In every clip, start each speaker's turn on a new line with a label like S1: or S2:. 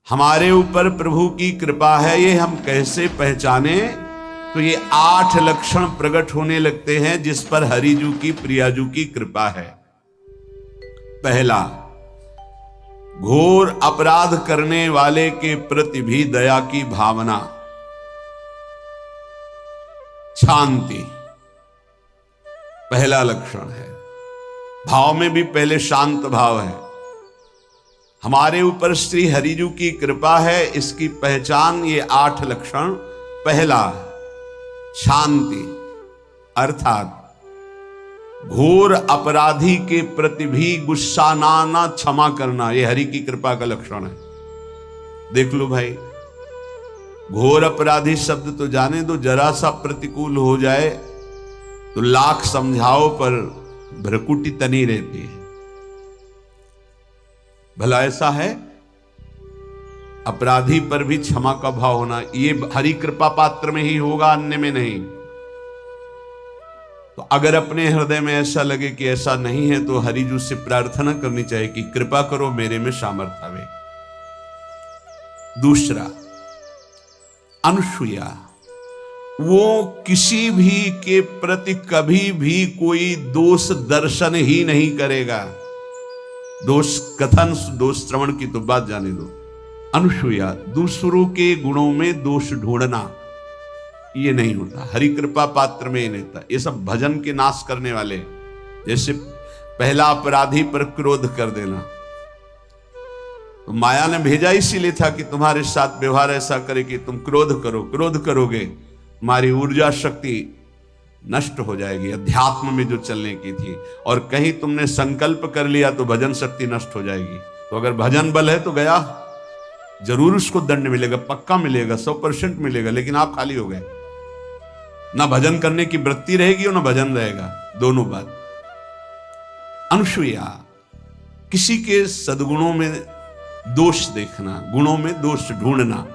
S1: हमारे ऊपर प्रभु की कृपा है ये हम कैसे पहचाने? तो ये 8 लक्षण प्रकट होने लगते हैं जिस पर हरिजू की प्रियाजू की कृपा है। पहला, घोर अपराध करने वाले के प्रति भी दया की भावना, शांति पहला लक्षण है। भाव में भी पहले शांत भाव है। हमारे ऊपर श्री हरिजू की कृपा है, इसकी पहचान ये 8 लक्षण। पहला, शांति, अर्थात घोर अपराधी के प्रति भी गुस्सा ना क्षमा करना, यह हरि की कृपा का लक्षण है। देख लो भाई, घोर अपराधी शब्द तो जाने दो, जरा सा प्रतिकूल हो जाए तो लाख समझाओ पर भ्रकुटी तनी रहती है। भला ऐसा है? अपराधी पर भी क्षमा का भाव होना, ये हरि कृपा पात्र में ही होगा, अन्य में नहीं। तो अगर अपने हृदय में ऐसा लगे कि ऐसा नहीं है तो हरिजू से प्रार्थना करनी चाहिए कि कृपा करो, मेरे में सामर्थ्य आवे। दूसरा, अनुसूया, वो किसी भी के प्रति कभी भी कोई दोष दर्शन ही नहीं करेगा। दोष कथन, दोष श्रवण की तो बात जाने दो। अनुसूया, दूसरों के गुणों में दोष ढूंढना ये नहीं होता, हरि कृपा पात्र में ये नहीं होता। ये सब भजन के नाश करने वाले, जैसे पहला अपराधी पर क्रोध कर देना, तो माया ने भेजा इसीलिए था कि तुम्हारे साथ व्यवहार ऐसा करे कि तुम क्रोध करो, क्रोध करोगे तुम्हारी ऊर्जा शक्ति नष्ट हो जाएगी, अध्यात्म में जो चलने की थी। और कहीं तुमने संकल्प कर लिया तो भजन शक्ति नष्ट हो जाएगी। तो अगर भजन बल है तो गया, जरूर उसको दंड मिलेगा, पक्का मिलेगा, 100% मिलेगा, लेकिन आप खाली हो गए। ना भजन करने की वृत्ति रहेगी और ना भजन रहेगा, दोनों बात। अनुसूया, किसी के सद्गुणों में दोष देखना, गुणों में दोष ढूंढना,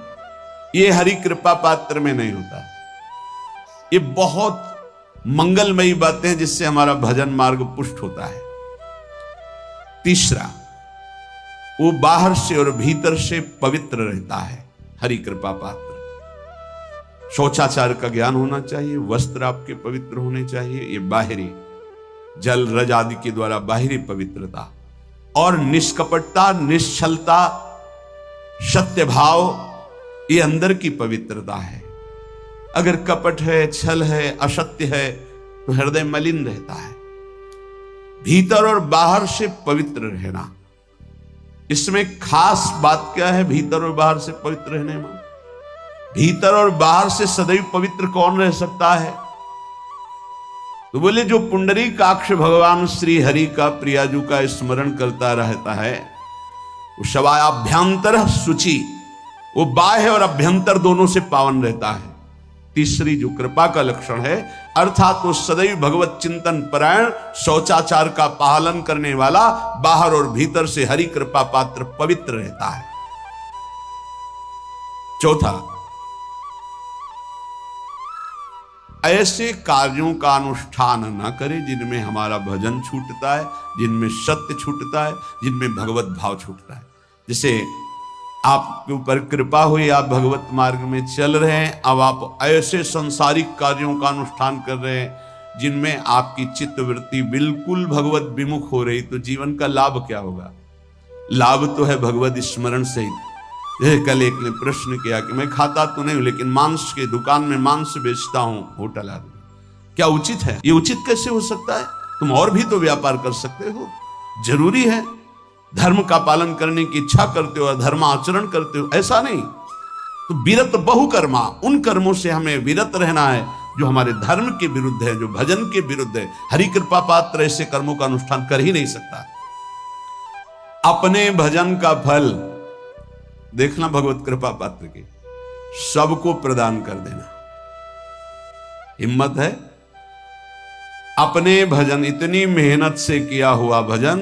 S1: ये हरि कृपा पात्र में नहीं होता। ये बहुत मंगलमयी बातें हैं जिससे हमारा भजन मार्ग पुष्ट होता है। तीसरा, वो बाहर से और भीतर से पवित्र रहता है, हरि कृपा पात्र। शौचाचार का ज्ञान होना चाहिए, वस्त्र आपके पवित्र होने चाहिए, ये बाहरी, जल रज आदि के द्वारा बाहरी पवित्रता, और निष्कपटता, निश्चलता, सत्य भाव, ये अंदर की पवित्रता है। अगर कपट है, छल है, असत्य है तो हृदय मलिन रहता है। भीतर और बाहर से पवित्र रहना, इसमें खास बात क्या है? भीतर और बाहर से पवित्र रहने में, भीतर और बाहर से सदैव पवित्र कौन रह सकता है? तो बोले जो पुंडरीकाक्ष भगवान श्री हरि का, प्रियाजू का स्मरण करता रहता है, वो शवाभ्यंतर शुचि, वो बाह्य और अभ्यंतर दोनों से पावन रहता है। तीसरी जो कृपा का लक्षण है, अर्थात वो सदैव भगवत चिंतन परायण, शौचाचार का पालन करने वाला, बाहर और भीतर से हरि कृपा पात्र पवित्र रहता है। चौथा, ऐसे कार्यों का अनुष्ठान न करे जिनमें हमारा भजन छूटता है, जिनमें सत्य छूटता है, जिनमें भगवत भाव छूटता है। जैसे आपके ऊपर कृपा हुई, आप भगवत मार्ग में चल रहे हैं, अब आप ऐसे संसारिक कार्यों का अनुष्ठान कर रहे हैं जिनमें आपकी चित्तवृत्ति बिल्कुल भगवत विमुख हो रही, तो जीवन का लाभ क्या होगा? लाभ तो है भगवत स्मरण से ही। कल एक ने प्रश्न किया कि मैं खाता तो नहीं हूं लेकिन मांस के दुकान में मांस बेचता हूं, होटल आदमी, क्या उचित है? ये उचित कैसे हो सकता है? तुम और भी तो व्यापार कर सकते हो। जरूरी है धर्म का पालन करने की इच्छा करते हो, धर्माचरण करते हो, ऐसा नहीं। तो विरत बहुकर्मा, उन कर्मों से हमें विरत रहना है जो हमारे धर्म के विरुद्ध है, जो भजन के विरुद्ध है। हरि कृपा पात्र ऐसे कर्मों का अनुष्ठान कर ही नहीं सकता। अपने भजन का फल देखना भगवत कृपा पात्र की, सबको प्रदान कर देना। हिम्मत है? अपने भजन, इतनी मेहनत से किया हुआ भजन,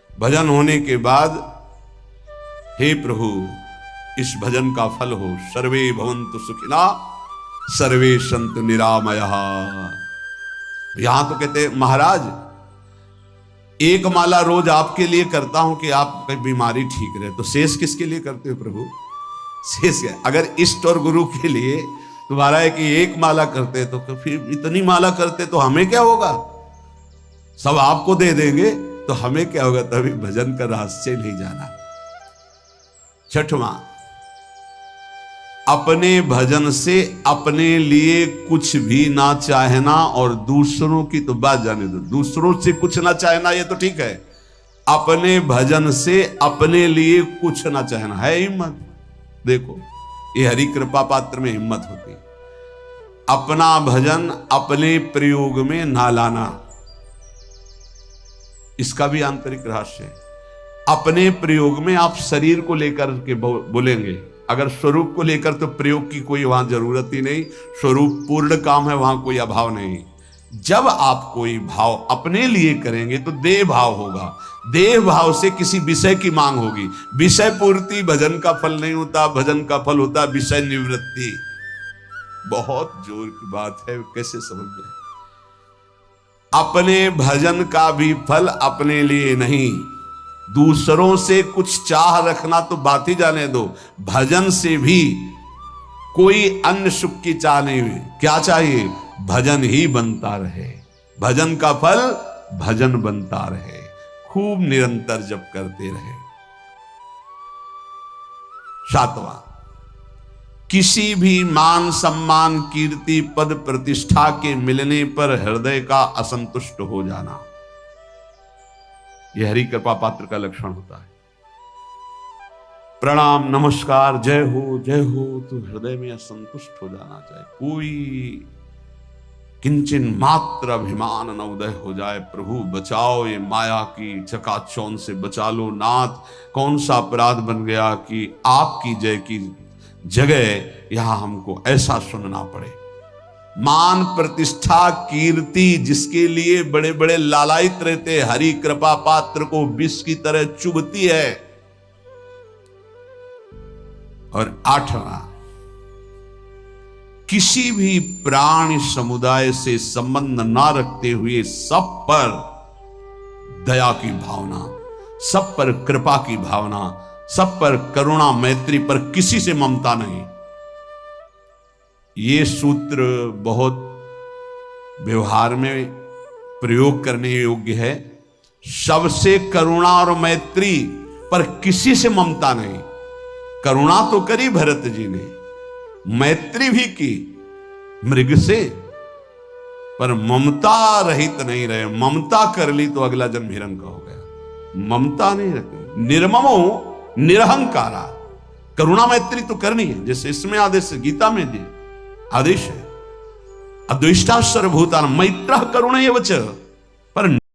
S1: भजन होने के बाद, हे प्रभु इस भजन का फल हो, सर्वे भवन्तु सुखिना सर्वे सन्तु निरामयः। यहां तो कहते महाराज एक माला रोज आपके लिए करता हूं कि आपकी बीमारी ठीक रहे, तो शेष किसके लिए करते हो प्रभु? शेष है। अगर इष्ट और गुरु के लिए तुम्हारा है कि एक माला करते तो फिर इतनी माला करते तो हमें क्या होगा? सब आपको दे देंगे तो हमें क्या होगा? तभी भजन का रहस्य नहीं जाना। छठवां, अपने भजन से अपने लिए कुछ भी ना चाहना और दूसरों की तो बात जाने दो, दूसरों से कुछ ना चाहना ये तो ठीक है, अपने भजन से अपने लिए कुछ ना चाहना है हिम्मत। देखो ये हरि कृपा पात्र में हिम्मत होती है। अपना भजन अपने प्रयोग में ना लाना, इसका भी आंतरिक रहस्य है। अपने प्रयोग में आप शरीर को लेकर के बोलेंगे, अगर स्वरूप को लेकर तो प्रयोग की कोई वहां जरूरत ही नहीं, स्वरूप पूर्ण काम है, वहां कोई अभाव नहीं। जब आप कोई भाव अपने लिए करेंगे तो देह भाव होगा, देह भाव से किसी विषय की मांग होगी। विषय पूर्ति भजन का फल नहीं होता, भजन का फल होता विषय निवृत्ति। बहुत जोर की बात है, कैसे समझ में? अपने भजन का भी फल अपने लिए नहीं, दूसरों से कुछ चाह रखना तो बात ही जाने दो, भजन से भी कोई अन्य सुख की चाह नहीं हुई। क्या चाहिए? भजन ही बनता रहे, भजन का फल भजन बनता रहे, खूब निरंतर जप करते रहे। सातवां, किसी भी मान सम्मान कीर्ति पद प्रतिष्ठा के मिलने पर हृदय का असंतुष्ट हो जाना, यह हरि कृपा पात्र का लक्षण होता है। प्रणाम नमस्कार जय हो तो हृदय में असंतुष्ट हो जाना चाहिए। कोई किंचन मात्र अभिमान न उदय हो जाए। प्रभु बचाओ, ये माया की चकाचौंध से बचा लो नाथ। कौन सा अपराध बन गया कि आपकी जय की जगह यहां हमको ऐसा सुनना पड़े। मान प्रतिष्ठा कीर्ति जिसके लिए बड़े बड़े लालायित रहते, हरि कृपा पात्र को विष की तरह चुभती है। और आठवां, किसी भी प्राणी समुदाय से संबंध ना रखते हुए सब पर दया की भावना, सब पर कृपा की भावना, सब पर करुणा मैत्री पर किसी से ममता नहीं। ये सूत्र बहुत व्यवहार में प्रयोग करने योग्य है। सबसे करुणा और मैत्री पर किसी से ममता नहीं। करुणा तो करी भरत जी ने, मैत्री भी की मृग से, पर ममता रहित नहीं रहे। ममता कर ली तो अगला जन्म हिरण का हो गया। ममता नहीं रखी, निर्ममो निरहंकारा। करुणा मैत्री तो करनी है, जैसे इसमें आदेश गीता में दिए आदेश है, अद्वेष्टा सर्वभूतानां मैत्रः करुणैव च। पर